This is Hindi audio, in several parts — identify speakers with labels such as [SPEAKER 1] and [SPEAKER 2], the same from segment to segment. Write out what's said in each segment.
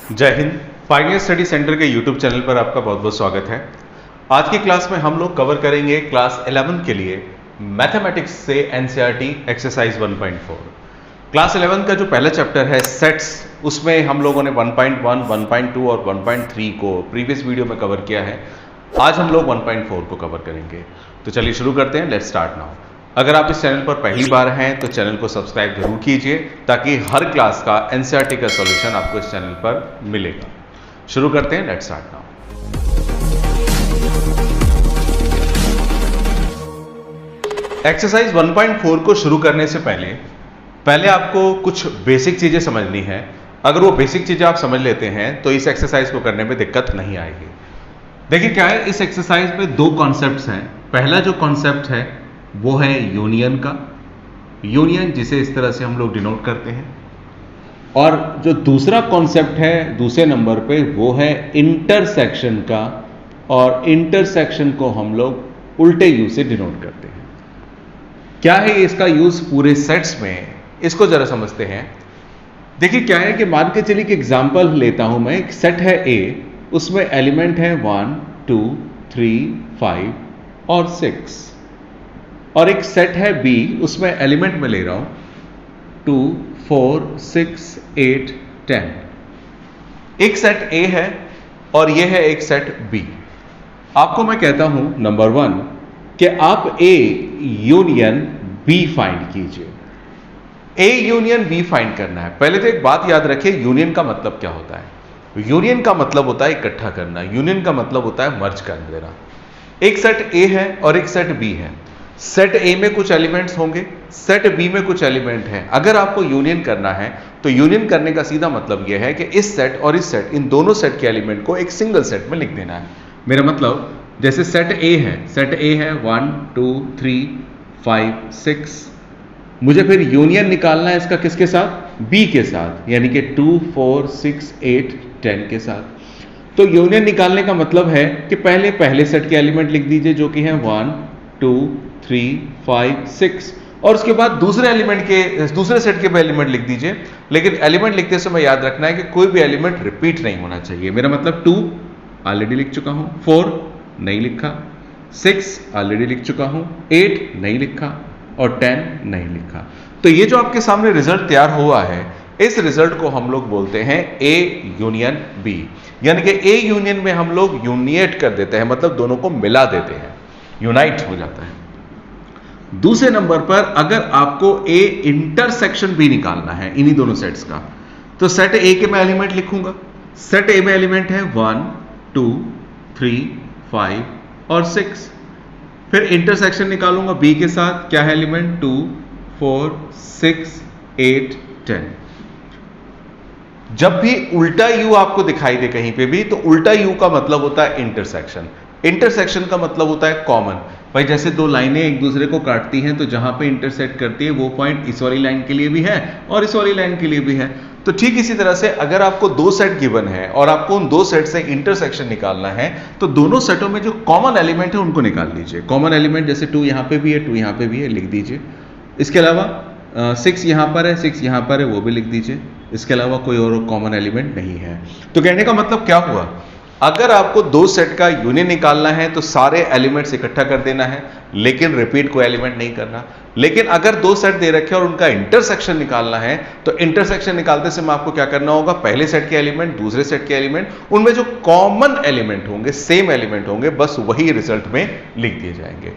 [SPEAKER 1] जय Hind. Final year study centre के यूट्यूब चैनल पर आपका बहुत बहुत स्वागत है। आज की क्लास में हम लोग कवर करेंगे क्लास 11 के लिए मैथमेटिक्स से एनसीईआरटी एक्सरसाइज 1.4। क्लास 11 का जो पहला चैप्टर है सेट्स, उसमें हम लोगों ने 1.1, 1.2 और 1.3 को प्रीवियस वीडियो में कवर किया है। आज हम लोग 1.4 को कवर करेंगे। तो चलिए शुरू करते हैं। Let's start now. अगर आप इस चैनल पर पहली बार हैं तो चैनल को सब्सक्राइब जरूर कीजिए ताकि हर क्लास का एनसीईआरटी का सॉल्यूशन आपको इस चैनल पर मिलेगा। शुरू करते हैं। Let's start now. एक्सरसाइज 1.4 को शुरू करने से पहले आपको कुछ बेसिक चीजें समझनी है। अगर वो बेसिक चीजें आप समझ लेते हैं तो इस एक्सरसाइज को करने में दिक्कत नहीं आएगी। देखिए क्या है, इस एक्सरसाइज में दो कॉन्सेप्ट्स हैं। पहला जो कॉन्सेप्ट है वो है यूनियन का, यूनियन जिसे इस तरह से हम लोग डिनोट करते हैं। और जो दूसरा कॉन्सेप्ट है दूसरे नंबर पे वो है इंटरसेक्शन का, और इंटरसेक्शन को हम लोग उल्टे यू से डिनोट करते हैं। क्या है इसका यूज पूरे सेट्स में, इसको जरा समझते हैं। देखिए क्या है कि मान के चलिए कि एग्जांपल लेता हूं मैं। एक सेट है ए, उसमें एलिमेंट है 1, 2, 3, 5 और 6। और एक सेट है बी, उसमें एलिमेंट में ले रहा हूं 2, 4, 6, 8, 10। एक सेट ए है और यह है एक सेट बी। आपको मैं कहता हूं नंबर 1 कि आप ए यूनियन बी फाइंड कीजिए। ए यूनियन बी फाइंड करना है। पहले तो एक बात याद रखिए, यूनियन का मतलब क्या होता है। यूनियन का मतलब होता है इकट्ठा करना। यूनियन का मतलब होता है मर्ज कर देना। एक सेट ए है और एक सेट बी है। सेट ए में कुछ एलिमेंट्स होंगे, सेट बी में कुछ एलिमेंट हैं। अगर आपको यूनियन करना है तो यूनियन करने का सीधा मतलब यह है कि इस सेट और इस सेट, इन दोनों सेट के एलिमेंट को एक सिंगल सेट में लिख देना है। मेरा मतलब जैसे सेट ए है, सेट ए है 1, 2, 3, 5, 6। मुझे फिर यूनियन निकालना है इसका किसके साथ? बी के साथ, यानी कि 2, 4, 6, 8, 10 के साथ। तो यूनियन निकालने का मतलब है कि पहले सेट के एलिमेंट लिख दीजिए जो कि है 1, 2, 3, 5, 6, और उसके बाद दूसरे सेट के एलिमेंट लिख दीजिए। लेकिन एलिमेंट लिखते समय याद रखना है कि कोई भी एलिमेंट रिपीट नहीं होना चाहिए। मेरा मतलब 2 ऑलरेडी लिख चुका हूं, 4 नहीं लिखा, 6 ऑलरेडी लिख चुका हूं, 8 नहीं लिखा और 10 नहीं लिखा। तो ये जो आपके सामने रिजल्ट तैयार हुआ है, इस रिजल्ट को हम लोग बोलते हैं ए यूनियन बी। यानी कि ए यूनियन में हम लोग यूनिएट कर देते हैं, मतलब दोनों को मिला देते हैं, यूनाइट हो जाता है। दूसरे नंबर पर अगर आपको ए इंटरसेक्शन भी निकालना है इन्हीं दोनों सेट्स का, तो सेट ए के मैं एलिमेंट लिखूंगा। सेट ए में एलिमेंट है 1, 2, 3, 5 और 6। फिर इंटरसेक्शन निकालूंगा बी के साथ। क्या है एलिमेंट? 2, 4, 6, 8, 10। जब भी उल्टा यू आपको दिखाई दे कहीं पे भी, तो उल्टा यू का मतलब होता है इंटरसेक्शन। इंटरसेक्शन का मतलब होता है कॉमन। भाई जैसे दो लाइनें एक दूसरे को काटती हैं तो जहां पे इंटरसेक्ट करती है वो पॉइंट इस वाली लाइन के लिए भी है और इस वाली लाइन के लिए भी है। तो ठीक इसी तरह से अगर आपको दो सेट गिवन है और आपको उन दो सेट से इंटरसेक्शन निकालना है, तो दोनों सेटों में जो कॉमन एलिमेंट है उनको निकाल लीजिए। कॉमन एलिमेंट जैसे 2 यहां पे भी है, 2 यहां पे भी है, लिख दीजिए। इसके अलावा 6 यहां पर है, 6 यहां पर है, वो भी लिख दीजिए। इसके अलावा कोई और कॉमन एलिमेंट नहीं है। तो कहने का मतलब क्या हुआ, अगर आपको दो सेट का यूनियन निकालना है तो सारे एलिमेंट्स इकट्ठा कर देना है, लेकिन रिपीट कोई एलिमेंट नहीं करना। लेकिन अगर दो सेट दे रखे और उनका इंटरसेक्शन निकालना है, तो इंटरसेक्शन निकालते समय आपको क्या करना होगा, पहले सेट के एलिमेंट, दूसरे सेट के एलिमेंट, उनमें जो कॉमन एलिमेंट होंगे, सेम एलिमेंट होंगे, बस वही रिजल्ट में लिख दिए जाएंगे।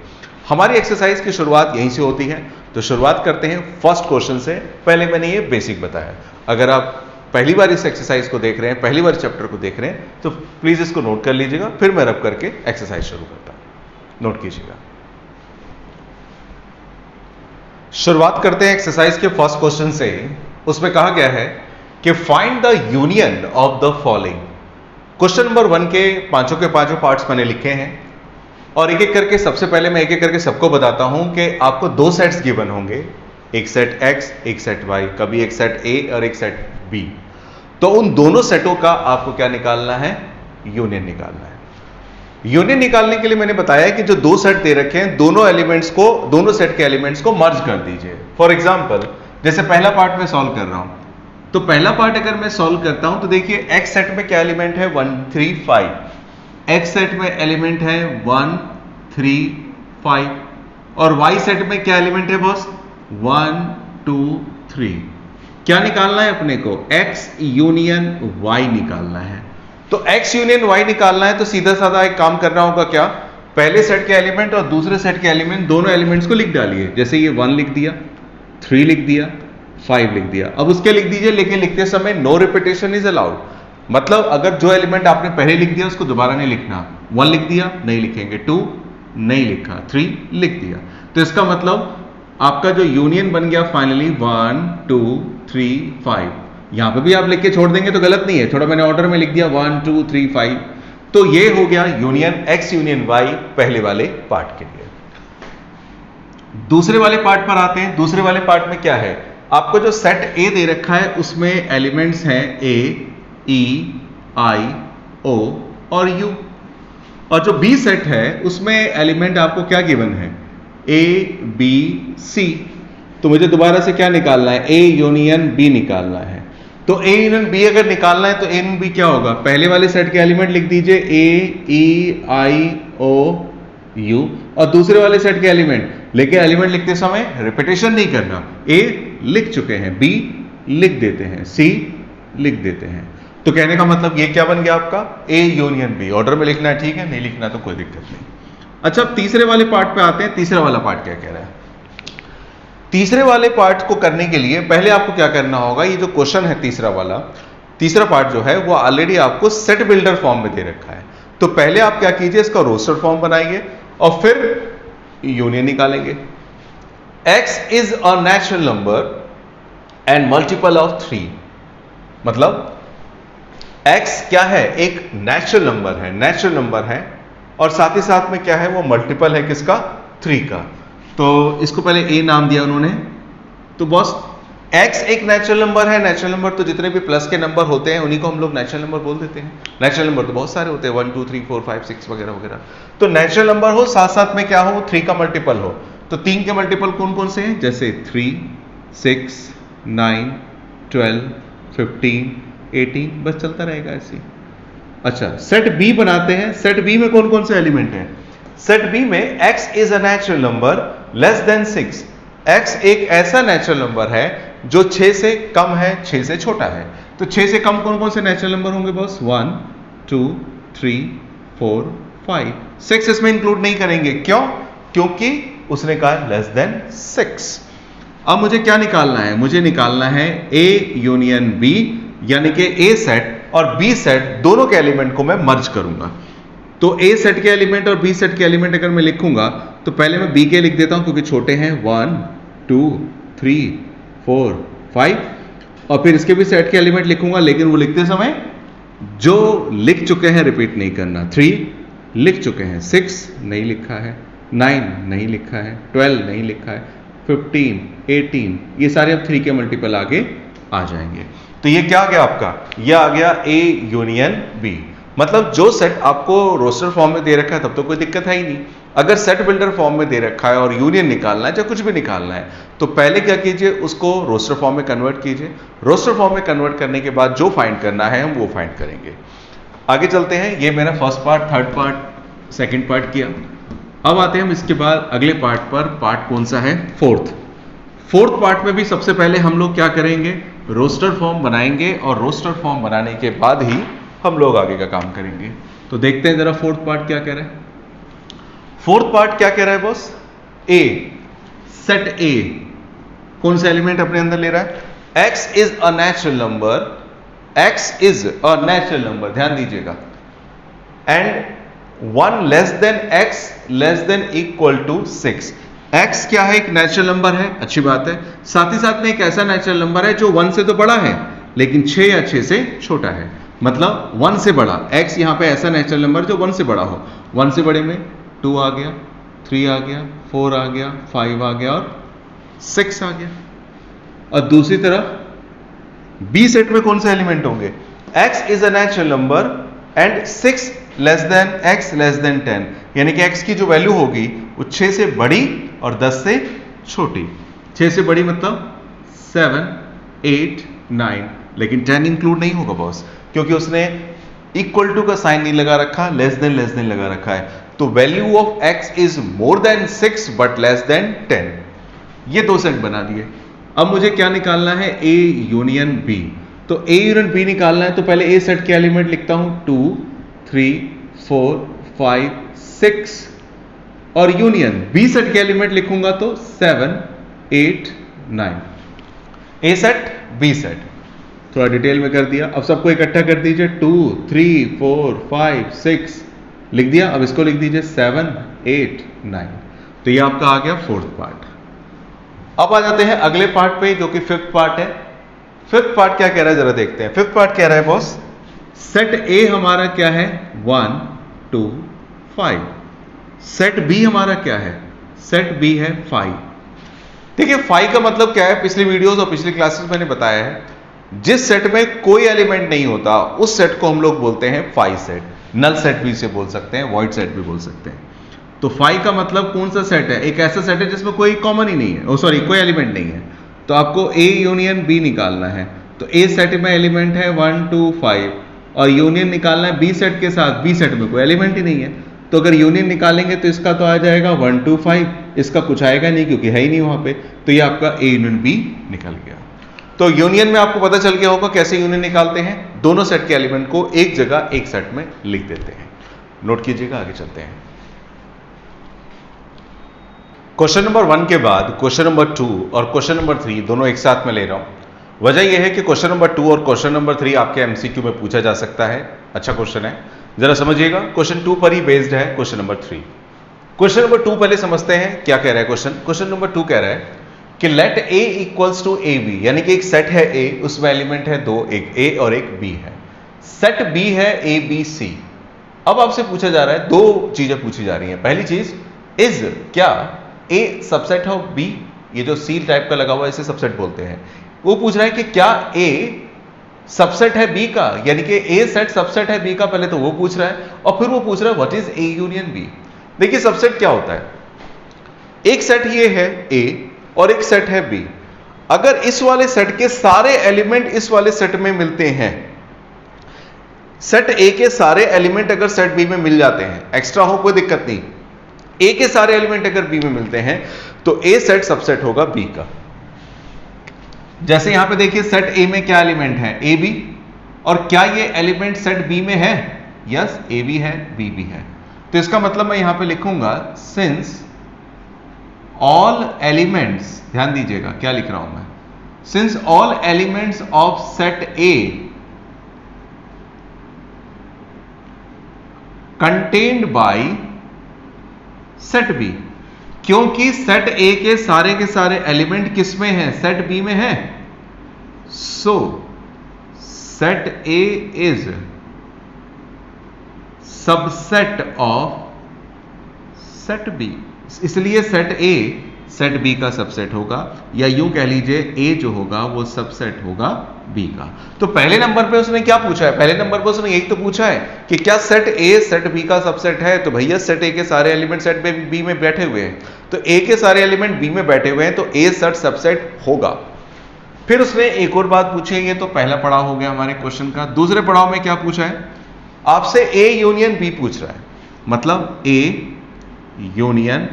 [SPEAKER 1] हमारी एक्सरसाइज की शुरुआत यहीं से होती है। तो शुरुआत करते हैं फर्स्ट क्वेश्चन से। पहले मैंने ये बेसिक बताया। अगर आप पहली बार इस एक्सरसाइज को देख रहे हैं, पहली बार चैप्टर को देख रहे हैं, तो प्लीज इसको नोट कर लीजिएगा। फिर मैं रब करके एक्सरसाइज शुरू करता हूं। नोट कीजिएगा। शुरुआत करते हैं एक्सरसाइज के फर्स्ट क्वेश्चन से। उसमें कहा गया है कि find the union of the following. Question number 1 के पांचों पार्ट्स मैंने लिखे हैं और एक एक करके, सबसे पहले मैं एक एक करके सबको बताता हूं कि आपको दो सेट्स गिवन होंगे, एक सेट X, एक सेट Y, कभी एक सेट A और एक सेट B। तो उन दोनों सेटों का आपको क्या निकालना है, यूनियन निकालना है। यूनियन निकालने के लिए मैंने बताया कि जो दो सेट दे रखे हैं, दोनों सेट के एलिमेंट्स को मर्ज कर दीजिए। फॉर एग्जांपल जैसे पहला पार्ट में सॉल्व कर रहा हूं, तो पहला पार्ट अगर मैं सॉल्व करता हूं तो देखिए एक्स सेट में क्या एलिमेंट है 1 3 5, एक्स सेट में एलिमेंट है 1 3 5 और वाई सेट में क्या एलिमेंट है बॉस 1 2 3। क्या निकालना है अपने को x यूनियन y निकालना है। तो x यूनियन y निकालना है तो सीधा साधा एक काम करना होगा, क्या पहले सेट के एलिमेंट और दूसरे सेट के एलिमेंट दोनों एलिमेंट्स को लिख डालिए। जैसे ये 1 लिख दिया, 3 लिख दिया, 5 लिख दिया। अब उसके लिख दीजिए, लेकिन लिखते समय नो रिपीटेशन इज अलाउड। मतलब अगर जो एलिमेंट आपने पहले लिख दिया उसको दोबारा नहीं लिखना। 1 लिख दिया नहीं लिखेंगे, 2 नहीं लिखा, 3 लिख दिया। तो इसका मतलब आपका जो यूनियन बन गया फाइनली 1 2 3 5। यहां पे भी आप लिख के छोड़ देंगे तो गलत नहीं है, थोड़ा मैंने ऑर्डर में लिख दिया 1 2 3 5। तो ये हो गया यूनियन x यूनियन y पहले वाले पार्ट के लिए। दूसरे वाले पार्ट पर आते हैं। दूसरे वाले पार्ट में क्या है, आपको जो सेट A दे रखा है उसमें एलिमेंट्स हैं A E I O और U, और जो B सेट है उसमें एलिमेंट आपको क्या गिवन है A B C। तो मुझे दोबारा से क्या निकालना है, A यूनियन B निकालना है। तो A यूनियन B अगर निकालना है तो A यूनियन B क्या होगा, पहले वाले सेट के एलिमेंट लिख दीजिए A E I O U और दूसरे वाले सेट के एलिमेंट। लेकिन एलिमेंट लिखते समय रिपीटेशन नहीं करना, A लिख चुके हैं, B लिख देते हैं, C लिख देते हैं। तो कहने का मतलब ये क्या बन गया आपका A यूनियन B। ऑर्डर में लिखना है, ठीक है, नहीं लिखना तो कोई दिक्कत नहीं। अच्छा, अब तीसरे वाले पार्ट पे आते हैं। तीसरा वाला पार्ट क्या कह रहा है। तीसरे वाले पार्ट को करने के लिए पहले आपको क्या करना होगा, ये जो क्वेश्चन है तीसरा वाला, तीसरा पार्ट जो है वो ऑलरेडी आपको सेट बिल्डर फॉर्म में दे रखा है। तो पहले आप क्या कीजिए, इसका रोस्टर फॉर्म बनाइए और फिर यूनियन निकालेंगे। x is a natural number and multiple of 3। मतलब x क्या है, एक नेचुरल नंबर है, नेचुरल नंबर है और साथ ही साथ में क्या है, वो मल्टीपल है किसका, 3 का। तो इसको पहले a नाम दिया उन्होंने। तो बॉस x एक नेचुरल नंबर है। नेचुरल नंबर तो जितने भी प्लस के नंबर होते हैं उन्हीं को हम लोग नेचुरल नंबर बोल देते हैं। नेचुरल नंबर तो बहुत सारे होते हैं, 1 2 3 4 5 6 वगैरह वगैरह। तो नेचुरल नंबर हो, साथ साथ में क्या हो, 3 का मल्टीपल हो। तो 3 के मल्टीपल कौन कौन से हैं, जैसे 3 6 9 12 15 18, बस चलता रहेगा ऐसे। अच्छा, सेट बी बनाते हैं। सेट बी में कौन कौन से एलिमेंट हैं, सेट बी में x is a natural number less than 6। x एक ऐसा नेचुरल नंबर है जो 6 से कम है, 6 से छोटा है। तो 6 से कम कौन कौन से नेचुरल नंबर होंगे बॉस, 1 2 3 4 5। 6 इसमें इंक्लूड नहीं करेंगे, क्यों, क्योंकि उसने कहा लेस देन 6। अब मुझे क्या निकालना है, मुझे निकालना है A यूनियन B, यानी कि A सेट और B सेट दोनों के एलिमेंट को मैं मर्ज करूंगा। तो A सेट के एलिमेंट और B सेट के एलिमेंट अगर मैं लिखूंगा तो पहले मैं B के लिख देता हूं क्योंकि छोटे हैं, 1 2 3 4 5 और फिर इसके भी सेट के एलिमेंट लिखूंगा, लेकिन वो लिखते समय जो लिख चुके हैं रिपीट नहीं करना। 3 लिख चुके हैं, 6 नहीं लिखा है, 9 नहीं लिखा है, 12 नहीं लिखा है, 15 18, ये सारे अब 3 के मल्टीपल आगे आ जाएंगे। तो ये क्या आ गया आपका, ये आ गया A यूनियन B। मतलब जो सेट आपको रोस्टर फॉर्म में दे रखा है तब तो कोई दिक्कत है ही नहीं। अगर सेट बिल्डर फॉर्म में दे रखा है और यूनियन निकालना है चाहे कुछ भी निकालना है तो पहले क्या कीजिए, उसको रोस्टर फॉर्म में कन्वर्ट कीजिए। रोस्टर फॉर्म में कन्वर्ट करने के बाद जो फाइंड करना है हम वो फाइंड करेंगे। आगे चलते हैं। ये मेरा first part, third part, second part किया। अब आते हैं हम इसके बाद अगले पार्ट पर। पार्ट कौन सा है, फोर्थ। फोर्थ पार्ट में भी सबसे पहले हम लोग क्या करेंगे, रोस्टर फॉर्म बनाएंगे और रोस्टर फॉर्म बनाने के बाद ही हम लोग आगे का काम करेंगे। तो देखते हैं जरा फोर्थ पार्ट क्या कह रहा है। फोर्थ पार्ट क्या कह रहा है बॉस, ए सेट ए कौन सा एलिमेंट अपने अंदर ले रहा है, x is a natural number, x is a natural number, ध्यान दीजिएगा, and 1 less than x less than equal to 6। x क्या है, एक नेचुरल नंबर है, अच्छी बात है। साथ ही साथ में एक ऐसा नेचुरल नंबर है जो 1 से तो बड़ा है लेकिन 6 या 6 से छोटा है, मतलब 1 से बड़ा। x यहां पे ऐसा नेचुरल नंबर जो 1 से बड़ा हो। 1 से बड़े में 2 आ गया, 3 आ गया, 4 आ गया, 5 आ गया और 6 आ गया। और दूसरी तरफ b सेट में कौन से एलिमेंट होंगे, x is a natural number and 6 less than x less then 10, यानी कि x की जो वैल्यू होगी वो 6 से बड़ी और 10 से छोटी। 6 से बड़ी मतलब 7 8 9, लेकिन 10 इंक्लूड नहीं होगा बॉस, क्योंकि उसने इक्वल टू का साइन नहीं लगा रखा, लेस देन लगा रखा है। तो value of x is more than 6 but less than 10। ये दो सेट बना दिए। अब मुझे क्या निकालना है, A यूनियन B। तो A यूनियन B निकालना है तो पहले A सेट के एलिमेंट लिखता हूं 2, 3, 4, 5, 6 और यूनियन B सेट के एलिमेंट लिखूंगा तो 7, 8, 9। A सेट B सेट थोड़ा डिटेल में कर दिया। अब सबको इकट्ठा कर दीजिए, 2, 3, 4, 5, 6 लिख दिया। अब इसको लिख दीजिए 7, 8, 9। तो ये आपका आ गया फोर्थ पार्ट। अब आ जाते हैं अगले पार्ट पे जो कि फिफ्थ पार्ट है। फिफ्थ पार्ट क्या कह रहा है जरा देखते हैं। फिफ्थ पार्ट कह रहा है बॉस, सेट A हमारा क्या है 1, 2, 5। सेट B हमारा क्या है, सेट B है 5। देखिए 5 का मतलब क्या है, पिछली वीडियोस और पिछली क्लासेस मैंने बताया है, जिस सेट में कोई एलिमेंट नहीं होता उस सेट को हम लोग बोलते हैं 5 सेट। नल सेट भी इसे बोल सकते हैं, वॉइड सेट भी बोल सकते हैं। तो 5 का मतलब कौन सा सेट है, एक ऐसा सेट है जिसमें कोई कॉमन ही नहीं है, सॉरी कोई एलिमेंट नहीं है। तो आपको A यूनियन B निकालना है। तो A सेट में एलिमेंट है 1, 2, 5 और यूनियन निकालना है B सेट के साथ। B सेट में कोई एलिमेंट ही नहीं है, तो अगर यूनियन निकालेंगे तो इसका तो आ जाएगा 1, 2, 5, इसका कुछ आएगा नहीं क्योंकि है ही नहीं वहां पे। तो ये आपका A यूनियन B निकल गया। तो यूनियन में आपको पता चल गया होगा कैसे यूनियन निकालते हैं। दोनों सेट के एलिमेंट को एक जगह एक सेट में लिख देते हैं। नोट कीजिएगा, आगे चलते हैं। क्वेश्चन नंबर 1 के बाद क्वेश्चन नंबर 2 और क्वेश्चन नंबर 3 दोनों एक साथ में ले रहा हूं। वजह यह है कि क्वेश्चन नंबर 2 और क्वेश्चन नंबर 3 आपके एमसीक्यू में पूछा जा सकता है। अच्छा क्वेश्चन है, जरा समझिएगा। क्वेश्चन 2 पर ही बेस्ड है क्वेश्चन नंबर 3। क्वेश्चन नंबर 2 पहले समझते हैं क्या कह रहा है क्वेश्चन। क्वेश्चन नंबर 2 कह रहा है कि let A equals to AB, यानी कि एक सेट है A, उसमें एलिमेंट है 2, एक A और एक B है। सेट B है ABC। अब आपसे पूछा जा रहा है, दो चीजें पूछी जा रही हैं। पहली चीज, इज क्या A सबसेट ऑफ B, ये जो सील टाइप का लगा हुआ है इसे सबसेट बोलते हैं। वो पूछ रहा है कि क्या A सबसेट है B का, यानी कि A सेट सबसेट है B का। पहले तो वो पूछ रहा है और फिर वो पूछ रहा है what is A union B। देखिए सबसेट क्या होता है, एक सेट ये है A और एक सेट है B। अगर इस वाले सेट के सारे एलिमेंट इस वाले सेट में मिलते हैं, सेट A के सारे एलिमेंट अगर सेट B में मिल जाते हैं, एक्स्ट्रा हो कोई दिक्कत नहीं, A के सारे एलिमेंट अगर B में मिलते हैं तो A सेट सबसेट होगा B का। जैसे यहां पे देखिए सेट A में क्या एलिमेंट है, AB, और क्या ये एलिमेंट सेट B में है, यस A भी है B भी है। तो इसका मतलब मैं यहां पे लिखूंगा सिंस ऑल एलिमेंट्स, ध्यान दीजिएगा क्या लिख रहा हूं मैं, since all elements of set A contained by set B, क्योंकि सेट A के सारे एलिमेंट किस में है, सेट B में है। सो set A is subset of set B, इसलिए सेट A सेट B का सबसेट होगा, या यूं कह लीजिए A जो होगा वो सबसेट होगा B का। तो पहले नंबर पे उसने क्या पूछा है, पहले नंबर पे उसने यही तो पूछा है कि क्या सेट A सेट B का सबसेट है। तो भैया सेट A के सारे एलिमेंट सेट B में बैठे हुए हैं, तो A के सारे एलिमेंट B में बैठे हुए हैं, तो A सेट सबसेट होगा। फिर उसने एक और बात पूछी है, ये तो पहला पड़ाव हो गया हमारे क्वेश्चन का। दूसरे पड़ाव में क्या पूछा है, आपसे A यूनियन B पूछ रहा है, मतलब A यूनियन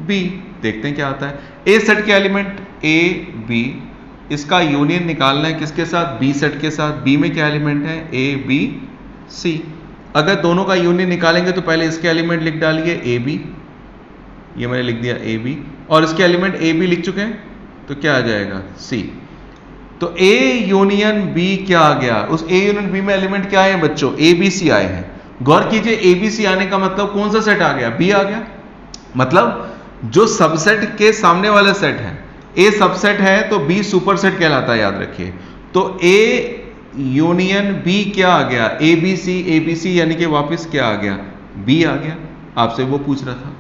[SPEAKER 1] B। देखते हैं क्या आता है। A सेट के एलिमेंट A B, इसका यूनियन निकालना है किसके साथ, B सेट के साथ। B में क्या एलिमेंट है, A B C। अगर दोनों का यूनियन निकालेंगे तो पहले इसके एलिमेंट लिख डालिए A B, ये मैंने लिख दिया A B, और इसके एलिमेंट A B लिख चुके हैं, तो क्या आ जाएगा C। तो A यूनियन B क्या आ गया, उस A यूनियन B में एलिमेंट क्या आए हैं बच्चों, A B C आए हैं। गौर कीजिए A B C आने का मतलब कौन सा सेट आ गया, B आ गया। मतलब जो सबसेट के सामने वाला सेट है, A सबसेट है तो B सुपरसेट कहलाता है, याद रखिए। तो A यूनियन B क्या आ गया, ABC यानी कि वापस क्या आ गया, B आ गया। आपसे वो पूछ रहा था,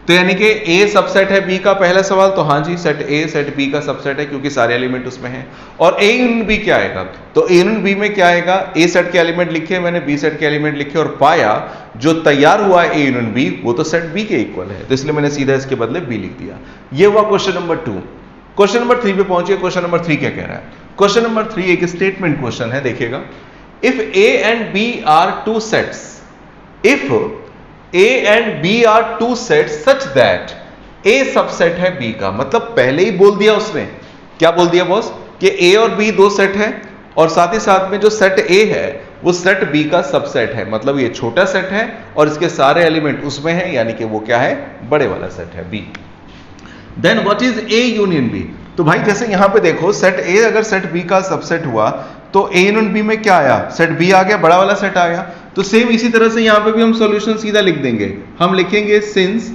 [SPEAKER 1] तो यानी कि A सबसेट है B का। पहला सवाल तो हाँ जी, सेट A सेट B का सबसेट है क्योंकि सारे एलिमेंट उसमें हैं। और A यूनियन B क्या आएगा, तो A यूनियन B में क्या आएगा, A सेट के एलिमेंट लिखे मैंने, B सेट के एलिमेंट लिखे, और पाया जो तैयार हुआ है A यूनियन B वो तो सेट B के इक्वल है, तो इसलिए मैंने सीधा इसके बदले B लिख दिया। ये हुआ क्वेश्चन नंबर 2। क्वेश्चन नंबर 3 पे पहुंचे। क्वेश्चन नंबर 3 क्या कह रहा है, क्वेश्चन नंबर 3 एक स्टेटमेंट क्वेश्चन है, देखिएगा। If A and B are two sets, if A and B are two sets such that A subset है बी का, मतलब पहले ही बोल दिया उसने, क्या बोल दिया बॉस, कि ए और बी दो सेट है और साथ ही साथ में जो सेट ए है वो सेट बी का सबसेट है, मतलब ये छोटा सेट है और इसके सारे एलिमेंट उसमें हैं, यानी कि वो क्या है, बड़े वाला सेट है B. Then what is A union B? तो भाई जैसे यहां पे देखो, सेट ए अगर सेट बी का सबसेट हुआ तो ए यूनियन बी में क्या आया, सेट बी आ गया, बड़ा वाला सेट आ गया। तो सेम इसी तरह से यहां पे भी हम सॉल्यूशन सीधा लिख देंगे, हम लिखेंगे सिंस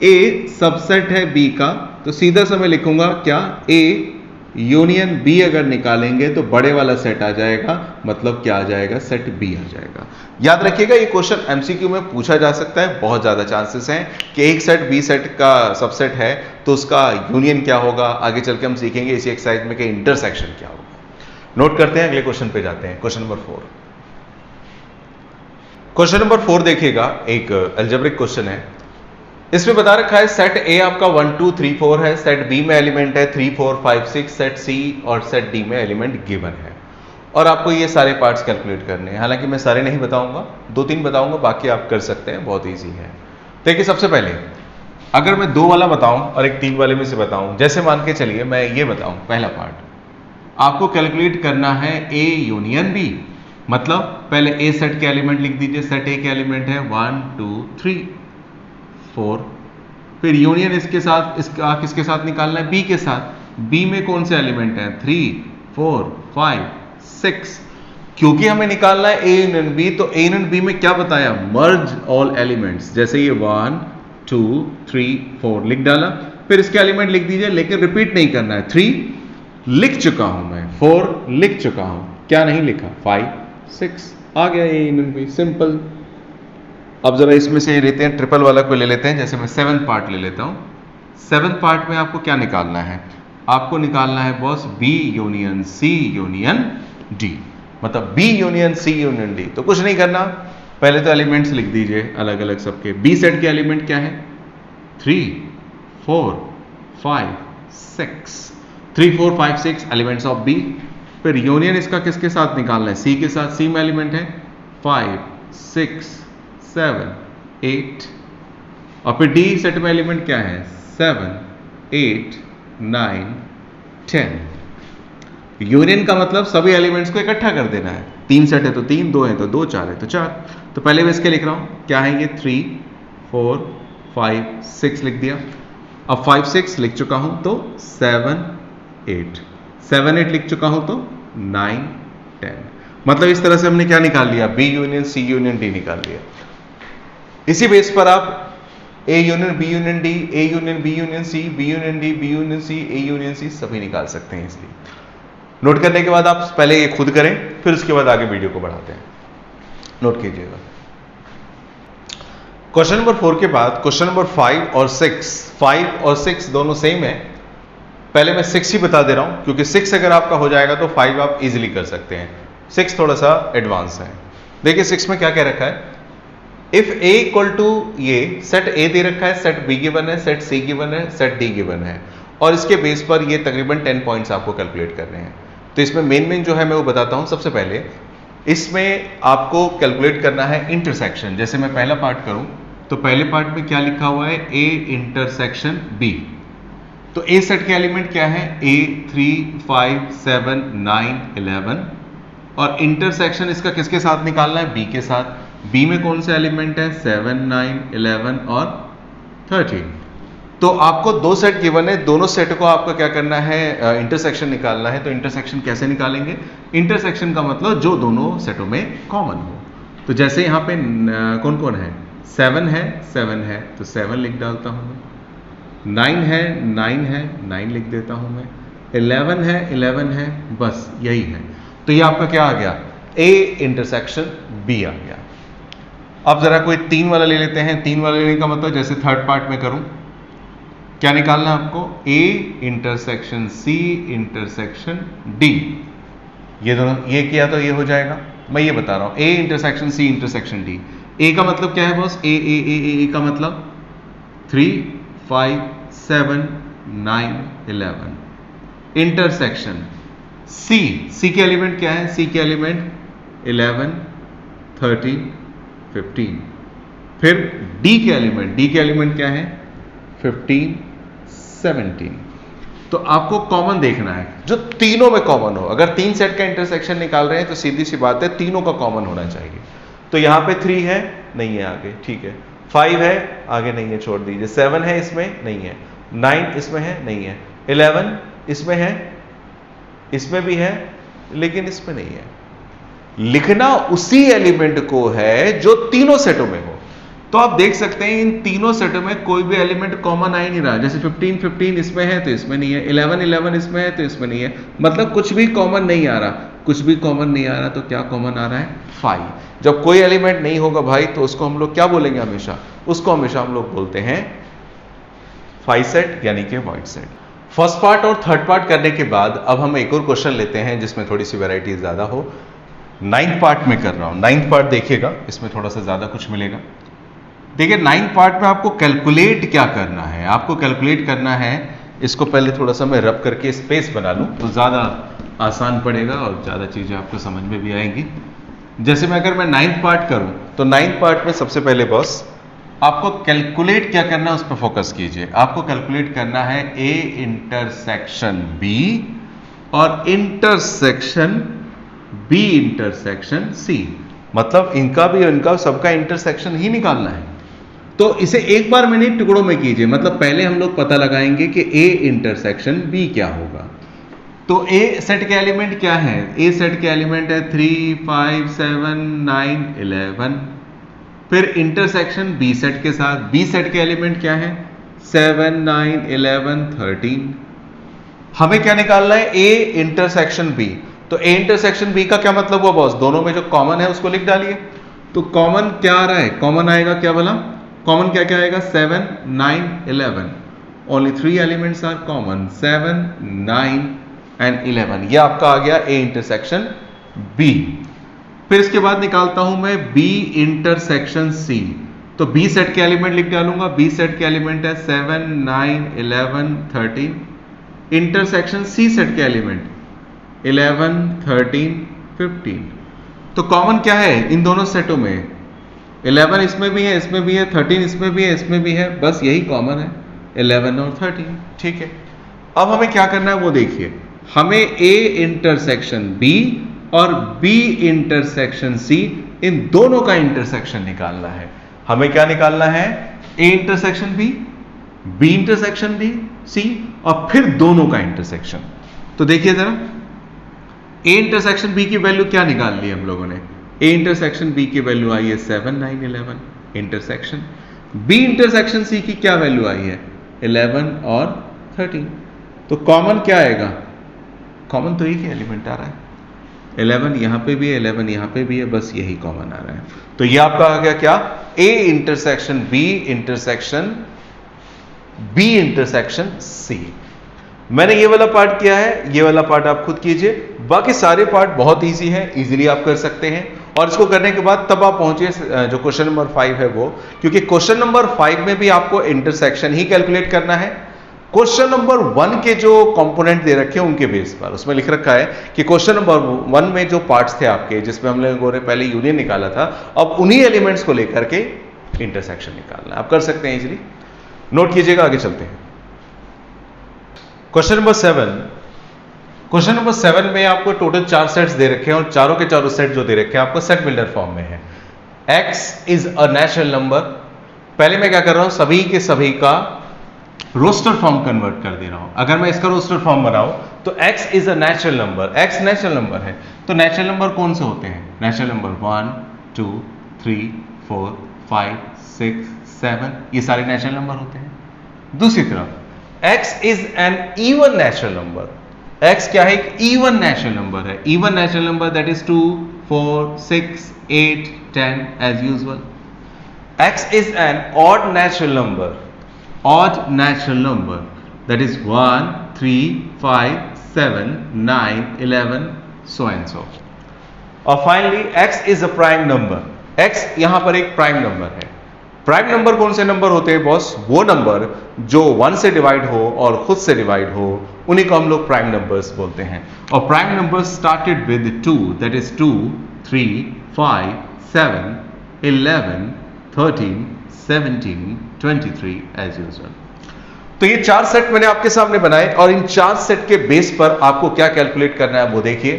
[SPEAKER 1] ए सबसेट है बी का, तो सीधा सा मैं लिखूंगा क्या, ए यूनियन बी अगर निकालेंगे तो बड़े वाला सेट आ जाएगा, मतलब क्या आ जाएगा, सेट बी आ जाएगा। याद रखिएगा ये क्वेश्चन एमसीक्यू में पूछा जा सकता है, बहुत ज्यादा चांसेस हैं कि एक सेट बी सेट का सबसेट है तो उसका यूनियन क्या होगा, आगे चल के हम सीखेंगे इसी एक्सरसाइज में कि इंटरसेक्शन क्या होगा। नोट करते हैं, अगले क्वेश्चन पे जाते हैं। क्वेश्चन नंबर 4, क्वेश्चन नंबर 4 देखिएगा, एक अलजेब्रिक क्वेश्चन है। इसमें बता रखा है सेट ए आपका 1 2 3 4 है, सेट बी में एलिमेंट है 3 4 5 6, सेट सी और सेट डी में एलिमेंट गिवन है और आपको ये सारे पार्ट्स कैलकुलेट करने हैं। हालांकि मैं सारे नहीं बताऊंगा, 2-3 बताऊंगा, बाकी आप कर सकते हैं, बहुत ईजी है। देखिए सबसे पहले अगर मैं 2 वाला बताऊं और एक 3 वाले में से बताऊं, जैसे मान के चलिए मैं ये बताऊं, पहला पार्ट आपको कैलकुलेट करना है ए यूनियन बी, मतलब पहले ए सेट के एलिमेंट लिख दीजिए, सेट ए के एलिमेंट है 1 2 3 4, फिर यूनियन इसके साथ, इसका किसके साथ निकालना है, बी के साथ। बी में कौन से एलिमेंट हैं, 3 4 5 6, क्योंकि हमें निकालना है ए यूनियन बी, तो ए यूनियन बी में क्या बताया, मर्ज ऑल एलिमेंट्स, जैसे ये 1 2 3 4 लिख डाला, फिर इसके एलिमेंट लिख दीजिए, लेकिन रिपीट नहीं करना है। 3 लिख चुका हूं मैं, 4 लिख चुका हूं, क्या नहीं लिखा, 5 6 आ गया ए यूनियन बी, सिंपल। अब जरा इसमें से लेते हैं, ट्रिपल वाला को ले लेते हैं, जैसे मैं 7th पार्ट ले लेता हूं। 7th पार्ट में आपको क्या निकालना है, आपको निकालना है boss B union C union D, मतलब B union C union D. तो कुछ नहीं करना, पहले तो एलिमेंट्स लिख दीजिए अलग अलग सबके। बी सेट के एलिमेंट क्या है, 3 4 5 6, 3 4 5 6 एलिमेंट्स ऑफ बी। फिर यूनियन इसका किसके साथ निकालना है, सी के साथ, सी में एलिमेंट है 5 6 7 8, और फिर डी सेट में एलिमेंट क्या है, 7 8 9 10। यूनियन का मतलब सभी एलिमेंट्स को इकट्ठा कर देना है, 3 सेट है तो 3, 2 है तो 2, 4 है तो 4। तो पहले मैं इसके लिख रहा हूं, क्या है ये, 3 4 5 6 लिख दिया। अब 5 6 लिख चुका हूं तो 7 8, 7 8 लिख चुका हूं तो 9 10, मतलब इस तरह से हमने क्या निकाल लिया, B union C union D निकाल लिया। इसी बेस पर आप A union B union D, A union B union C, B union D, B union C, A union C सभी निकाल सकते हैं। इसलिए नोट करने के बाद आप पहले ये खुद करें, फिर उसके बाद आगे वीडियो को बढ़ाते हैं। नोट कीजिएगा। क्वेश्चन नंबर 4 के बाद क्वेश्चन नंबर 5 और 6, 5 और 6 दोनों सेम है। पहले मैं 6 ही बता दे रहा हूं, क्योंकि 6 अगर आपका हो जाएगा तो 5 आप इजीली कर सकते हैं, 6 थोड़ा सा एडवांस है। देखिए 6 में क्या कह रखा है, इफ ए इक्वल टू, ये सेट ए दे रखा है, सेट बी गिवन है, सेट सी गिवन है, सेट डी गिवन है, और इसके बेस पर ये तकरीबन 10 पॉइंट्स आपको कैलकुलेट करने हैं। तो इसमें मेन जो है मैं वो बताता हूं। सबसे पहले इसमें आपको कैलकुलेट करना है इंटरसेक्शन। जैसे मैं पहला पार्ट करूं तो पहले पार्ट में क्या लिखा हुआ है, ए इंटरसेक्शन बी। तो ए सेट के एलिमेंट क्या है, ए 3 5 7 9 11, और इंटरसेक्शन इसका किसके साथ निकालना है, बी के साथ। बी में कौन सा एलिमेंट है, 7 9 11 और 13। तो आपको 2 सेट गिवन है, दोनों सेट को आपको क्या करना है, इंटरसेक्शन निकालना है। तो इंटरसेक्शन कैसे निकालेंगे, इंटरसेक्शन का मतलब जो दोनों सेटों में कॉमन हो। तो जैसे यहाँ पे कौन कौन है, 7 है तो 7 लिख डालता हूं मैं, 9 है 9 लिख देता हूं मैं, 11 है, बस यही है। तो ये आपका क्या आ गया, ए इंटरसेक्शन बी आ गया। अब जरा कोई 3 वाला ले लेते हैं। 3 वाला लेने का मतलब जैसे थर्ड पार्ट में करूं, क्या निकालना है आपको, A intersection C intersection D. ये दोनों ये किया तो ये हो जाएगा, मैं ये बता रहा हूं, A intersection C intersection D. A का मतलब क्या है बॉस, ए का मतलब 3 5 7 9 11, इंटरसेक्शन सी के एलिमेंट क्या है? सी के एलिमेंट 11, 13, 15। फिर डी के एलिमेंट क्या है? 15, 17। तो आपको कॉमन देखना है जो तीनों में कॉमन हो। अगर 3 सेट का इंटरसेक्शन निकाल रहे हैं तो सीधी सी बात है तीनों का कॉमन होना चाहिए। तो यहां पे 3 है, नहीं है आगे, ठीक है। 5 है, आगे नहीं है, छोड़ दीजिए। 7 है, इसमें नहीं है। 9 इसमें है, नहीं है। 11 इसमें है, इसमें भी है, लेकिन इसमें नहीं है। लिखना उसी एलिमेंट को है जो तीनों सेटों में हो। तो आप देख सकते हैं इन तीनों सेटों में कोई भी एलिमेंट कॉमन आ ही नहीं रहा। जैसे 15, 15 इसमें है तो इसमें नहीं है, 11, 11 इसमें है तो इसमें नहीं है। मतलब कुछ भी कॉमन नहीं आ रहा। कुछ भी कॉमन नहीं आ रहा तो क्या कॉमन आ रहा है? 5। जब कोई एलिमेंट नहीं होगा भाई तो उसको हम लोग क्या बोलेंगे? हमेशा उसको हमेशा हम लोग बोलते हैं 5 सेट, यानी कि वॉइड सेट। फर्स्ट पार्ट और थर्ड पार्ट करने के बाद अब हम एक और क्वेश्चन लेते हैं जिसमें थोड़ी सी वैरायटी ज्यादा हो। 9th पार्ट में कर रहा हूं। 9th पार्ट देखिएगा, इसमें थोड़ा सा ज्यादा कुछ मिलेगा। देखिए 9th पार्ट में आपको कैलकुलेट क्या करना है? आपको कैलकुलेट करना है, इसको पहले थोड़ा सा मैं रब करके स्पेस बना लूं तो ज्यादा आसान पड़ेगा और ज्यादा चीजें आपको समझ में भी आएंगी। जैसे अगर मैं 9th पार्ट करूं तो 9th पार्ट में सबसे पहले बॉस आपको कैलकुलेट क्या करना है उस पर फोकस कीजिए। आपको कैलकुलेट करना है ए इंटरसेक्शन बी और इंटरसेक्शन बी इंटरसेक्शन सी। मतलब इनका भी इनका सबका इंटरसेक्शन ही निकालना है। तो इसे एक बार में नहीं, टुकड़ों में कीजिए। मतलब पहले हम लोग पता लगाएंगे कि ए इंटरसेक्शन बी क्या होगा। तो ए सेट के एलिमेंट क्या है? ए सेट के एलिमेंट है 3, 5, 7, 9, 11। फिर इंटरसेक्शन बी सेट के साथ, बी सेट के एलिमेंट क्या है? 7, 9, 11, 13। हमें क्या निकालना है? A intersection B. तो ए इंटरसेक्शन बी का क्या मतलब हुआ बॉस? दोनों में जो कॉमन है उसको लिख डालिए। तो कॉमन क्या आ रहा है? कॉमन आएगा क्या बोला? कॉमन क्या क्या आएगा? 7, 9, 11। Only 3 elements are common, 7, 9 and 11। ये आपका आ गया ए इंटरसेक्शन बी। फिर इसके बाद निकालता हूं मैं बी इंटरसेक्शन सी। तो बी सेट के एलिमेंट लिख डालूंगा। बी सेट के एलिमेंट है 7, 9, 11, 13। इंटरसेक्शन सी सेट के एलिमेंट 11, 13, 15। तो कॉमन क्या है इन दोनों सेटों में? 11 इसमें भी है, इसमें भी है, 13 इसमें भी है, इसमें भी है, बस यही कॉमन है, 11 और 13। ठीक है, अब हमें क्या करना है वो देखिए। हमें ए इंटरसेक्शन बी और बी इंटरसेक्शन सी, इन दोनों का इंटरसेक्शन निकालना है। हमें क्या निकालना है? A intersection B, B intersection B C, और फिर दोनों का इंटरसेक्शन। तो देखिए जरा, ए इंटरसेक्शन बी की वैल्यू क्या निकाल ली हम लोगों ने? ए इंटरसेक्शन बी की वैल्यू आई है 7, 9, 11 इंटरसेक्शन। बी इंटरसेक्शन सी की क्या वैल्यू आई है? 11 और 13। तो कॉमन क्या आएगा? कॉमन तो एक ही एलिमेंट आ रहा है, 11 यहां पे भी है, 11 यहां पे भी है, बस यही कॉमन आ रहा है। तो ये आपका आ गया क्या? A intersection B intersection B intersection C. मैंने ये वाला पार्ट किया है, ये वाला पार्ट आप खुद कीजिए। बाकी सारे पार्ट बहुत इजी है, इजीली आप कर सकते हैं। और इसको करने के बाद तब आप पहुंचे जो क्वेश्चन नंबर 5 है वो, क्योंकि क्वेश्चन नंबर 5 में भी आपको इंटरसेक्शन ही कैलकुलेट करना है। क्वेश्चन नंबर 1 के जो कंपोनेंट दे रखे हैं उनके बेस पर उसमें लिख रखा है कि क्वेश्चन नंबर 1 में जो पार्ट्स थे आपके, जिसमें हम लोगों ने पहले यूनियन निकाला था, अब उन्हीं एलिमेंट्स को लेकर के इंटरसेक्शन निकालना है। आप कर सकते हैं इजीली, नोट कीजिएगा। आगे चलते हैं क्वेश्चन नंबर 7। क्वेश्चन नंबर 7 में आपको टोटल 4 सेट्स दे रखे हैं और चारों के चारों सेट जो दे रखे हैं आपको सेट बिल्डर फॉर्म में है। x is a natural number. पहले मैं क्या कर रहा हूं, सभी के सभी का रोस्टर फॉर्म कन्वर्ट कर दे रहा हूं। अगर मैं इसका रोस्टर फॉर्म बनाऊं तो x is a natural number, x natural number है। तो नेचुरल नंबर कौन से होते हैं? नेचुरल नंबर 1, 2, 3, 4, 5, 6, 7, ये सारे नेचुरल नंबर होते हैं। दूसरी तरफ x is an even natural number. x क्या है? एक इवन नेचुरल नंबर है। Even natural number that is 2, 4, 6, 8, 10 as usual. x is an odd natural number, odd natural number that is 1, 3, 5, 7, 9, 11 so and so. और finally x is a prime number। x यहां पर एक प्राइम नंबर है। प्राइम नंबर कौन से नंबर होते हैं बॉस? वो नंबर जो 1 से डिवाइड हो और खुद से डिवाइड हो, उन्हीं को हम लोग प्राइम नंबर्स बोलते हैं। और prime numbers started with 2, that is 2, 3, 5, 7, 11, 13, 17, 23 as usual. तो ये 4 सेट मैंने आपके सामने बनाए और इन 4 सेट के बेस पर आपको क्या कैलकुलेट करना है वो देखिए।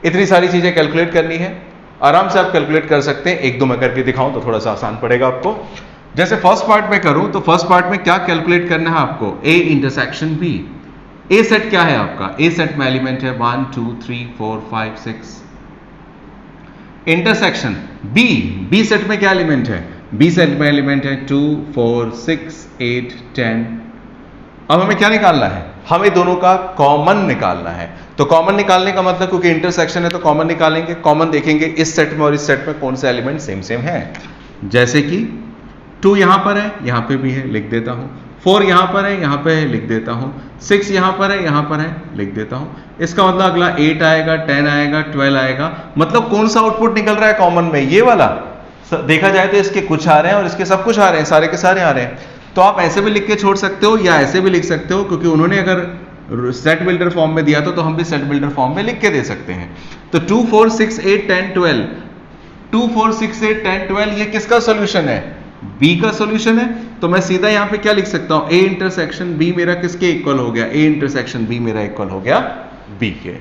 [SPEAKER 1] इतनी सारी चीजें कैलकुलेट करनी है, आराम से आप कैलकुलेट कर सकते हैं। एक दो मैं करके दिखाऊं तो थोड़ा सा आसान पड़ेगा आपको। जैसे फर्स्ट पार्ट में करूं तो फर्स्ट पार्ट में क्या कैलकुलेट करना है आपको? A intersection B. A set क्या है आपका? ए सेट में एलिमेंट है 1 2 3 4 5 6। इंटरसेक्शन बी, बी सेट में क्या एलिमेंट है? बी सेट में एलिमेंट है 2 4 6 8 10। अब हमें क्या निकालना है? हमें दोनों का कॉमन निकालना है। तो कॉमन निकालने का मतलब, क्योंकि इंटरसेक्शन है तो कॉमन निकालेंगे। कॉमन देखेंगे इस सेट में और इस सेट में कौन से एलिमेंट सेम सेम है। जैसे कि 2 यहां पर है, यहां पे भी है, लिख देता हूं। 4 यहां पर है, यहां पे है, लिख देता हूं। 6 यहां पर है, यहां पर है, लिख देता हूं। इसका मतलब अगला 8 आएगा, 10 आएगा, 12 आएगा। मतलब कौन सा आउटपुट निकल रहा है कॉमन में? ये वाला। देखा जाए तो इसके कुछ आ रहे हैं और इसके सब कुछ आ रहे हैं, सारे के सारे आ रहे हैं। तो आप ऐसे भी लिख के छोड़ सकते हो या ऐसे भी लिख सकते हो, क्योंकि उन्होंने अगर सेट बिल्डर फॉर्म में दिया तो हम भी सेट बिल्डर फॉर्म में लिख के दे सकते हैं। तो 2 4 6 8 10 12, 2 4 6 8 10 12 ये किसका सॉल्यूशन है? बी का सॉल्यूशन है। तो मैं सीधा यहां पे क्या लिख सकता हूं? ए इंटरसेक्शन बी मेरा किसके इक्वल हो गया? ए इंटरसेक्शन बी मेरा इक्वल हो गया बी के।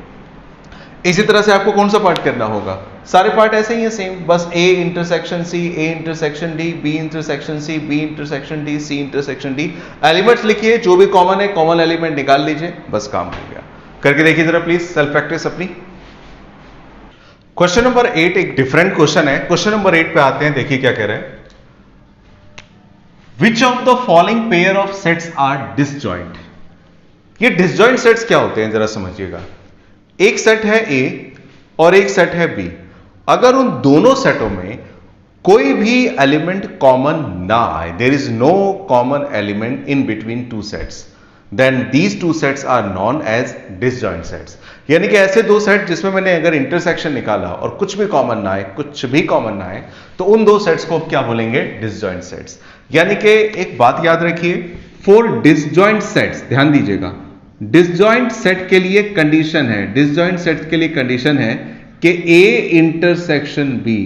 [SPEAKER 1] इसी तरह से आपको कौन सा पार्ट करना होगा? सारे पार्ट ऐसे ही है सेम, बस A intersection C, A intersection D, B intersection C, B intersection D, C intersection D. Elements लिखिए, जो भी कॉमन है कॉमन एलिमेंट निकाल लीजिए, बस काम हो गया। करके देखिए जरा प्लीज सेल्फ प्रैक्टिस अपनी। क्वेश्चन नंबर 8 एक डिफरेंट क्वेश्चन है। क्वेश्चन नंबर 8 पे आते हैं, देखिए क्या कह रहे हैं। Which of the following pair of sets are disjoint? ये डिसजॉइंट सेट्स क्या होते हैं जरा समझिएगा। एक सेट है ए और एक सेट है बी। अगर उन दोनों सेटों में कोई भी एलिमेंट कॉमन ना आए, there is no common element in between two sets, then these two sets are known as disjoint sets. यानी कि ऐसे दो सेट जिसमें मैंने अगर इंटरसेक्शन निकाला और कुछ भी कॉमन ना आए, कुछ भी कॉमन ना आए, तो उन दो सेट्स को क्या बोलेंगे? Disjoint sets. यानी कि एक बात याद रखिए, फॉर डिसजॉइंट सेट्स, ध्यान दीजिएगा, डिसजॉइंट सेट के लिए कंडीशन है, डिसजॉइंट सेट के लिए कंडीशन है कि ए इंटरसेक्शन बी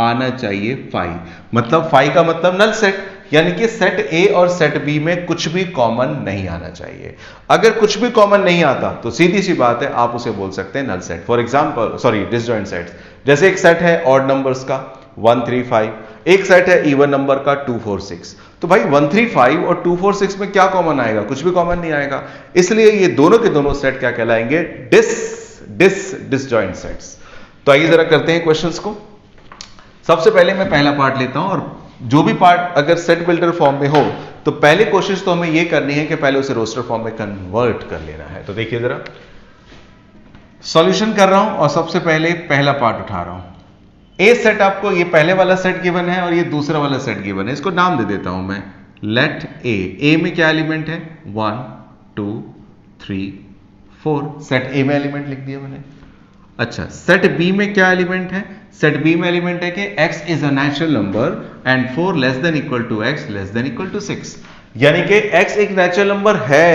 [SPEAKER 1] आना चाहिए फाई। मतलब फाई का मतलब नल सेट, यानी कि सेट ए और सेट बी में कुछ भी कॉमन नहीं आना चाहिए। अगर कुछ भी कॉमन नहीं आता तो सीधी सी बात है, आप उसे बोल सकते हैं null set. For example, sorry, disjoint sets, जैसे एक सेट है ऑड नंबर्स का 1 3 5, एक सेट है इवन नंबर का 2 4 6। तो भाई 1 3 5 और 2 4 6 में क्या कॉमन आएगा? कुछ भी कॉमन नहीं आएगा। इसलिए ये दोनों के दोनों सेट क्या कहलाएंगे? Disjoint sets. तो आइए जरा करते हैं क्वेश्चंस को। सबसे पहले मैं पहला पार्ट लेता हूं, और जो भी पार्ट अगर सेट बिल्डर फॉर्म में हो तो पहले कोशिश तो हमें यह करनी है कि पहले उसे रोस्टर फॉर्म में कन्वर्ट कर लेना है। तो देखिए जरा, सॉल्यूशन कर रहा हूं और सबसे पहले पहला पार्ट उठा रहा हूं। ए सेट, आपको ये पहले वाला सेट गिवन है और ये दूसरा वाला सेट गिवन है। इसको नाम दे देता हूं मैं, लेट ए। ए में क्या एलिमेंट है? 1 2 3 4। सेट ए में एलिमेंट लिख दिया मैंने। अच्छा, सेट बी में क्या एलिमेंट है? सेट बी में एलिमेंट है कि x is a natural number and 4 less than equal to x less than equal to 6। यानी कि x एक नेचुरल नंबर है,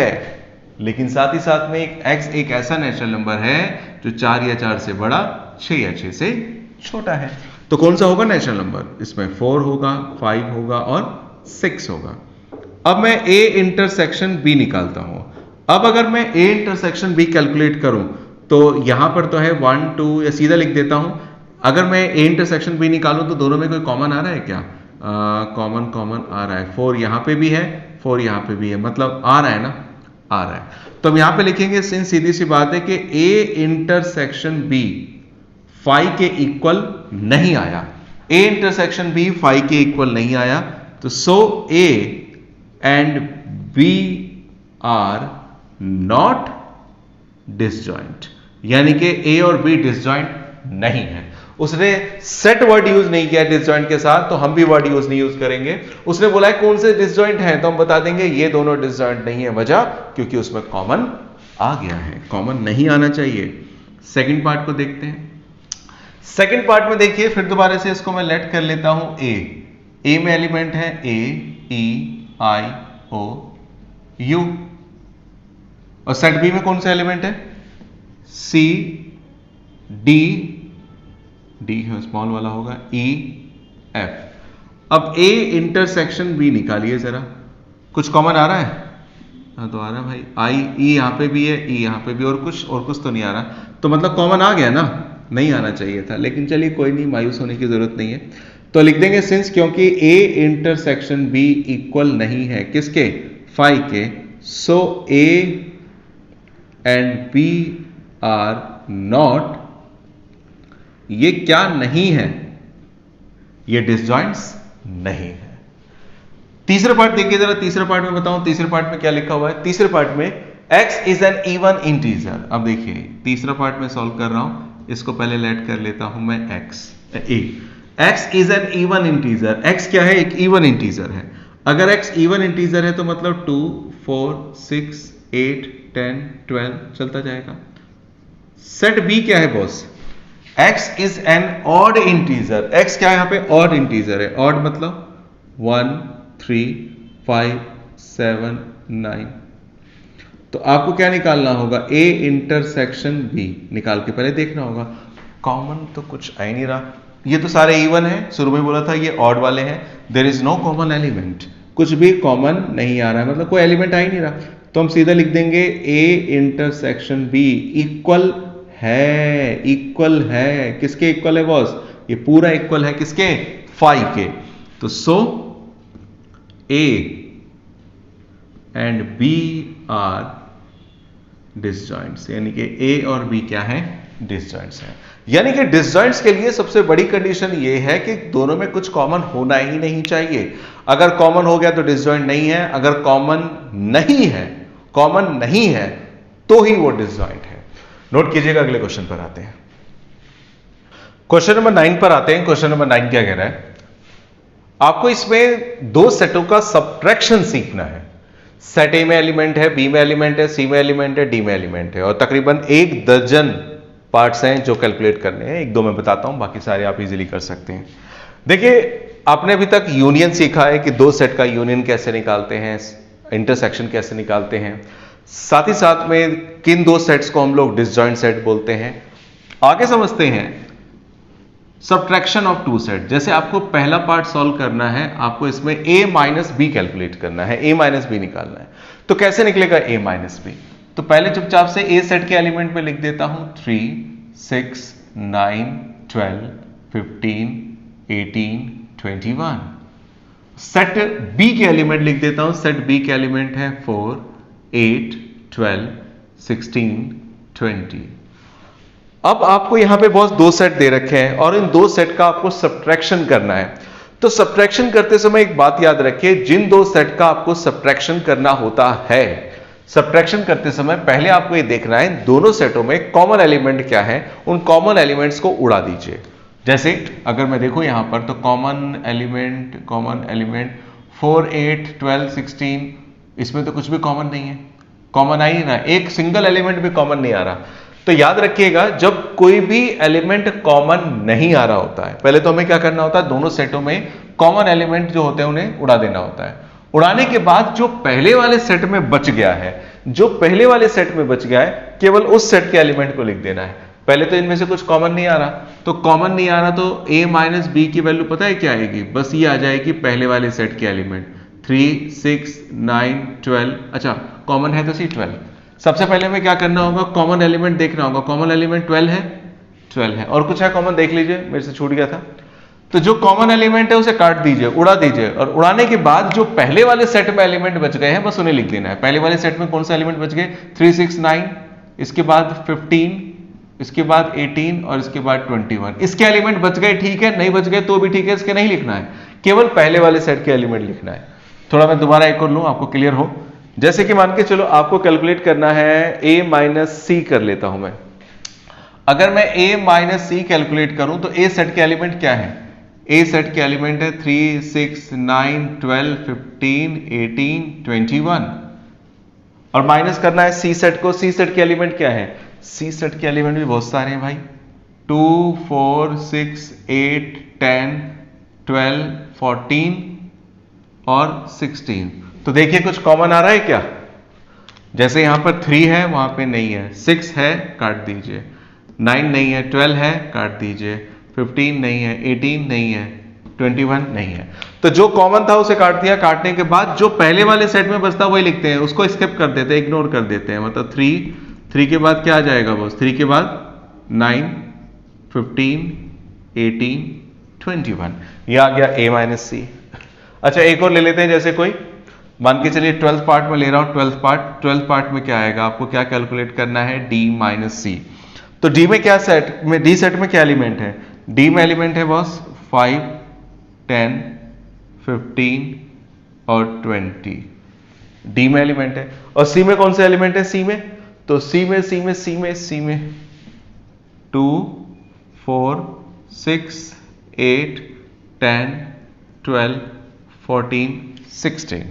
[SPEAKER 1] लेकिन साथ ही साथ में x एक ऐसा नेचुरल नंबर है जो 4 या 4 से बड़ा, 6 या 6 से छोटा है। तो कौन सा होगा नेचुरल नंबर? इसमें 4 होगा, 5 होगा और 6 होगा। अब मैं a इंटरसेक्शन b निकालता हूं। अब अगर मैं a इंटरसेक्शन b कैलकुलेट करूं तो यहां पर तो है 1 2, या सीधा लिख देता हूं। अगर मैं a इंटरसेक्शन b निकालूं तो दोनों में कोई कॉमन आ रहा है क्या? कॉमन आ रहा है। 4 यहां पे भी है, 4 यहां पे भी है, मतलब आ रहा है ना, आ रहा है। तो हम यहां पे लिखेंगे, सिंस सीधी सी बात है कि a इंटरसेक्शन b फाई के इक्वल नहीं आया, a इंटरसेक्शन b फाई के इक्वल नहीं आया, तो so a and b are not disjoint. यानी कि a और b डिसजॉइंट नहीं है। उसने सेट वर्ड यूज नहीं किया डिसजॉइंट के साथ, तो हम भी वर्ड यूज नहीं यूज करेंगे। उसने बोला है कौन से डिसजॉइंट हैं, तो हम बता देंगे ये दोनों डिसजॉइंट नहीं है। वजह, क्योंकि उसमें कॉमन आ गया है, कॉमन नहीं आना चाहिए। सेकंड पार्ट को देखते हैं। सेकंड पार्ट में देखिए, फिर दोबारा से इसको मैं लेट कर लेता हूं a। ए में एलिमेंट है ए, ई, आई, ओ, यू, और सेट बी में कौन सा एलिमेंट है? सी, डी, डी है स्मॉल वाला होगा, ई, एफ। अब ए इंटरसेक्शन बी निकालिए जरा, कुछ कॉमन आ रहा है? हाँ तो आ रहा है भाई, आई, ई यहां पे भी है, ई यहां पे भी, और कुछ तो नहीं आ रहा, तो मतलब कॉमन आ गया ना? नहीं आना चाहिए था, लेकिन चलिए कोई नहीं, मायूस होने की जरूरत नहीं है। तो लिख देंगे सिंस, क्योंकि ए इंटरसेक्शन बी इक्वल नहीं है किसके? फाई के, so A and B are not, ये क्या नहीं है? ये डिसजॉइंट्स नहीं है। तीसरा पार्ट देखिए जरा, तीसरे पार्ट में बताऊं, तीसरे पार्ट में क्या लिखा हुआ है? तीसरे पार्ट में x is an even integer. अब देखिए तीसरा पार्ट में सॉल्व कर रहा हूं, इसको पहले लेट कर लेता हूं मैं x is an even integer. x क्या है? एक इवन इंटीजर है। अगर x इवन इंटीजर है तो मतलब 2, 4, 6, 8, 10, 12 चलता जाएगा। सेट b क्या है boss? x is an odd integer. x क्या है? यहां पे ऑड इंटीजर है। ऑड मतलब 1, 3, 5, 7, 9। तो आपको क्या निकालना होगा? a इंटरसेक्शन b निकाल के पहले देखना होगा। कॉमन तो कुछ आ ही नहीं रहा, ये तो सारे इवन है, शुरू में बोला था ये ऑड वाले हैं। There is no common element, कुछ भी कॉमन नहीं आ रहा है, मतलब कोई एलिमेंट आ ही नहीं रहा। तो हम सीधा लिख देंगे a इंटरसेक्शन b इक्वल है, इक्वल है किसके? इक्वल है बॉस, ये पूरा इक्वल है किसके? फाई के। तो so A and B are disjoints, यानी कि A और B क्या है? डिसजॉइंट्स हैं। यानी कि डिसजॉइंट्स के लिए सबसे बड़ी कंडीशन ये है कि दोनों में कुछ कॉमन होना ही नहीं चाहिए। अगर कॉमन हो गया तो डिसजॉइंट नहीं है, अगर कॉमन नहीं है तो ही वो डिसजॉइंट है। नोट कीजिएगा, अगले क्वेश्चन पर आते हैं। क्वेश्चन नंबर 9 पर आते हैं। क्वेश्चन नंबर 9 क्या कह रहा है? आपको इसमें दो सेटों का सबट्रैक्शन सीखना है। सेट ए में एलिमेंट है, बी में एलिमेंट है, सी में एलिमेंट है, डी में एलिमेंट है, और तकरीबन 1 दर्जन पार्ट्स हैं जो कैलकुलेट करने हैं। एक दो मैं बताता हूं, बाकी सारे आप इजीली कर सकते हैं। देखिए आपने अभी तक यूनियन सीखा है कि दो सेट का यूनियन कैसे निकालते हैं, इंटरसेक्शन कैसे निकालते हैं, साथ ही साथ में किन दो सेट्स को हम लोग डिसजॉइंट सेट बोलते हैं। आगे समझते हैं सब्ट्रैक्शन ऑफ टू सेट। जैसे आपको पहला पार्ट सॉल्व करना है, आपको इसमें a माइनस बी कैलकुलेट करना है, a माइनस बी निकालना है। तो कैसे निकलेगा a माइनस बी? तो पहले चुपचाप से a सेट के एलिमेंट में लिख देता हूं 3, 6, 9, 12, 15, 18, 21। सेट b के एलिमेंट लिख देता हूं, सेट b के एलिमेंट है 4, 8, 12, 16, 20। अब आपको यहां पे बहुत दो सेट दे रखे हैं और इन दो सेट का आपको सब्ट्रैक्शन करना है। तो सब्ट्रैक्शन करते समय एक बात याद रखिए, जिन दो सेट का आपको सब्ट्रैक्शन करना होता है, सब्ट्रैक्शन करते समय पहले आपको ये देखना है दोनों सेटों में कॉमन एलिमेंट क्या है, उन कॉमन एलिमेंट्स को उड़ा दीजिए। जैसे अगर मैं देखूं यहां पर तो कॉमन एलिमेंट 4, 8, 12, 16, इसमें तो कुछ भी कॉमन नहीं है, कॉमन आ ही नहीं रहा, एक सिंगल एलिमेंट भी कॉमन नहीं आ रहा। तो याद रखिएगा जब कोई भी एलिमेंट कॉमन नहीं आ रहा होता है, पहले तो हमें क्या करना होता है, दोनों सेटों में कॉमन एलिमेंट जो होते हैं उन्हें उड़ा देना होता है। उड़ाने के बाद जो पहले वाले सेट में बच गया है, केवल उस सेट के एलिमेंट को लिख देना है। पहले तो इनमें से कुछ कॉमन नहीं आ रहा, तो a माइनस बी की वैल्यू पता है क्या आएगी? बस ये आ जाएगी पहले वाले सेट के एलिमेंट 3, 6, 9, 12। अच्छा कॉमन है तो सी 12। सबसे पहले हमें क्या करना होगा, कॉमन एलिमेंट देखना होगा। कॉमन एलिमेंट 12 है, और कुछ है कॉमन देख लीजिए, मेरे से छूट गया था। तो जो कॉमन एलिमेंट है उसे काट दीजिए, उड़ा दीजिए, और उड़ाने के बाद जो पहले वाले सेट में एलिमेंट बच गए हैं बस उन्हें लिख देना है। पहले वाले सेट में कौन सा एलिमेंट बच गए? 3, 6, 9, इसके बाद 15, इसके बाद 18 और इसके बाद 21। इसके एलिमेंट बच गए, ठीक है, नहीं बच गए तो भी ठीक है, इसके नहीं लिखना है, केवल पहले वाले सेट के एलिमेंट लिखना है। थोड़ा मैं दोबारा एक और लूं, आपको क्लियर हो। जैसे कि मान के चलो आपको कैलकुलेट करना है a माइनस सी, कर लेता हूं मैं। अगर मैं a माइनस सी कैलकुलेट करूं तो a सेट के एलिमेंट क्या है? a सेट के एलिमेंट है 3, 6, 9, 12, 15, 18, 21, और माइनस करना है c सेट को। c सेट के एलिमेंट क्या है? c सेट के एलिमेंट भी बहुत सारे हैं भाई, 2, 4, 6, 8, 10, 12, 14 और 16। तो देखिए कुछ कॉमन आ रहा है क्या? जैसे यहां पर 3 है वहां पे नहीं है, 6 है काट दीजिए, 9 नहीं है, 12 है काट दीजिए, 15 नहीं है, 18 नहीं है, 21 नहीं है। तो जो कॉमन था उसे काट दिया। काटने के बाद जो पहले वाले सेट में बचता वही लिखते हैं, उसको स्किप कर देते हैं, इग्नोर कर देते हैं। मतलब 3 के बाद क्या आ जाएगा बॉस? 3 के बाद 9, 15, 18, 21, ये आ गया a माइनस सी। अच्छा एक और ले लेते हैं, जैसे कोई मान के चलिए 12th पार्ट में ले रहा हूं। 12th पार्ट में क्या आएगा? आपको क्या कैलकुलेट करना है? d माइनस सी। तो d में क्या सेट में, d सेट में क्या एलिमेंट है? d में एलिमेंट है बॉस 5, 10, 15 और 20, d में एलिमेंट है। और c में कौन सा एलिमेंट है? c में, तो c में 2, 4, 6, 8, 10, 12, 14, 16।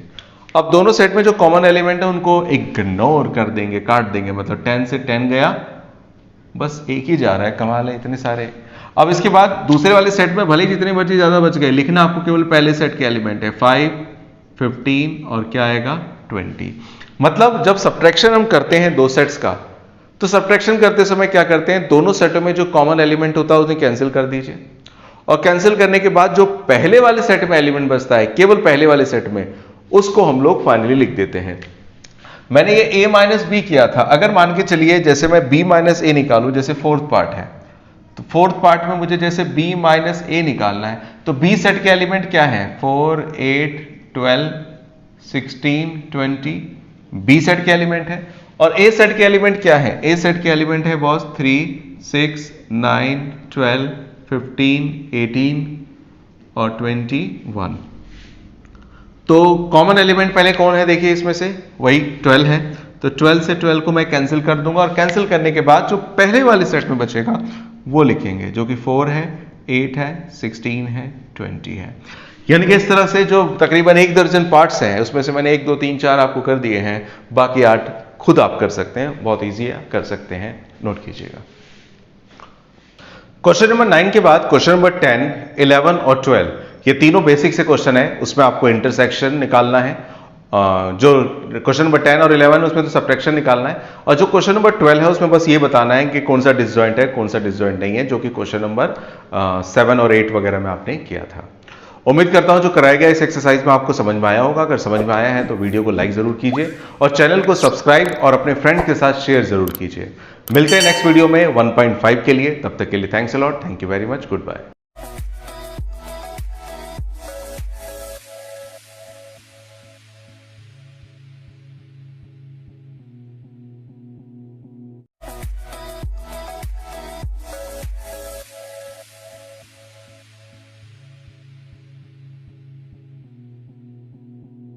[SPEAKER 1] अब दोनों सेट में जो कॉमन एलिमेंट है उनको इग्नोर कर देंगे, काट देंगे। मतलब 10 से 10 गया, बस एक ही जा रहा है। कमाल है, इतने सारे। अब इसके बाद दूसरे वाले सेट में भले ही जितने बचे ज्यादा बच गए, लिखना आपको केवल पहले सेट के एलिमेंट है 5, 15 और क्या आएगा? 20। मतलब जब सब्ट्रैक्शन हम करते हैं दो सेट्स का, तो सब्ट्रैक्शन करते समय क्या करते हैं? दोनों सेटों में जो कॉमन एलिमेंट होता है उसे कैंसिल कर दीजिए, और कैंसिल करने के बाद जो पहले वाले सेट में एलिमेंट बचता है, केवल पहले वाले सेट में, उसको हम लोग फाइनली लिख देते हैं। मैंने ये a माइनस बी किया था। अगर मान के चलिए जैसे मैं b माइनस ए निकालूं, जैसे फोर्थ पार्ट है, तो फोर्थ पार्ट में मुझे जैसे b माइनस ए निकालना है, तो b सेट के एलिमेंट क्या है? 4, 8, 12, 16, 20, b सेट के एलिमेंट है। और a सेट के एलिमेंट क्या है? a सेट के एलिमेंट है बॉस 3, 6, 9, 12, 15, 18 और 21। तो कॉमन एलिमेंट पहले कौन है? देखिए इसमें से वही 12 है। तो 12 से 12 को मैं कैंसिल कर दूंगा, और कैंसिल करने के बाद जो पहले वाले सेट में बचेगा वो लिखेंगे, जो कि 4 है, 8 है, 16 है, 20 है। यानी कि इस तरह से जो तकरीबन 1 दर्जन पार्ट्स हैं, उसमें से मैंने 1, 2, 3, 4 आपको कर दिए हैं, बाकी 8 खुद आप कर सकते हैं। बहुत ईजी है, कर सकते हैं, नोट कीजिएगा। क्वेश्चन नंबर 9 के बाद क्वेश्चन नंबर 10, 11 और 12, ये तीनों बेसिक से क्वेश्चन है। उसमें आपको इंटरसेक्शन निकालना है। जो क्वेश्चन नंबर 10 और 11 उसमें तो सब्ट्रैक्शन निकालना है, और जो क्वेश्चन नंबर 12 है उसमें बस ये बताना है कि कौन सा डिसजॉइंट है, कौन सा डिसजॉइंट नहीं है, जो कि क्वेश्चन नंबर 7 और 8 वगैरह में आपने किया था। उम्मीद करता हूं जो कराया गया इस एक्सरसाइज में आपको समझ में आया होगा। अगर समझ में आया है तो वीडियो को लाइक जरूर कीजिए, और चैनल को सब्सक्राइब और अपने फ्रेंड के साथ शेयर जरूर कीजिए। मिलते हैं नेक्स्ट वीडियो में 1.5 के लिए। तब तक के लिए thanks a lot, thank you very much, good bye.